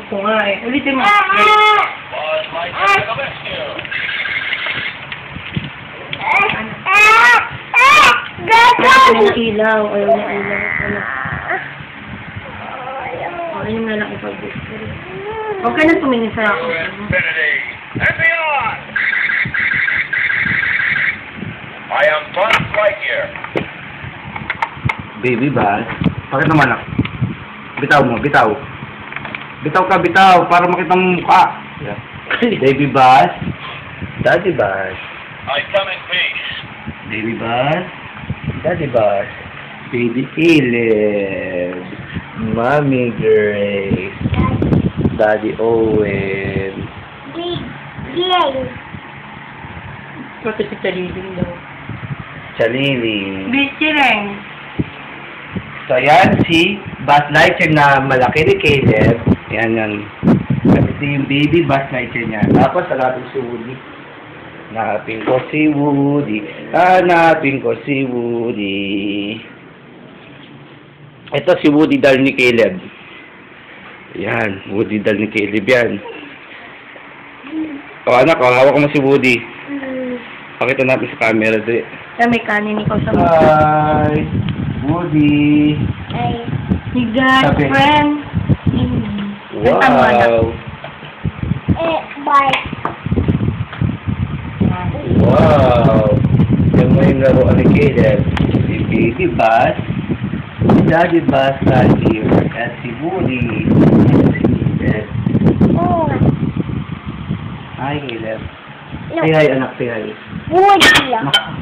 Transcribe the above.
Gusto nga eh. Ulitin mo. Ayaw ng ilaw. Ayaw ng ilaw. Ano? Ayaw na lang ipag-gusto. Huwag ka na tumingin sa ako. I am Buzz Lightyear. Baby ba? Bakit naman ako? Bitaw mo, bitaw. Bitaw ka, bitaw. Para makita mo mukha. Yeah. Baby Buzz. Daddy Buzz. I come in peace. Baby Buzz. Daddy Buzz. Baby Caleb. Mommy Grace. Daddy Owen. Pati si Talibing daw. Chalili. Bichireng. So, yan si Buzz Lightyear na malaki ni Caleb. Yan, yan. Ito yung baby Buzz Lightyear niya. Tapos, hanapin si Woody. Hanapin ko si Woody. Hanapin ko si Woody. Ito si Woody dal ni Caleb. Yan, Woody dal ni Caleb yan. O anak, hawak mo si Woody. Pakita natin sa camera. May kanin ikaw sa mga. Hi! Woody! You got Sabi. friend. Wow! Bye. Wow! Yan mo yung laruan ni Caleb. Si Baby Buzz, si Daddy Buzz Lightyear, at si Woody. Oh, Hi, Caleb. no. Say hi, anak. Say hi. Woody. Nak-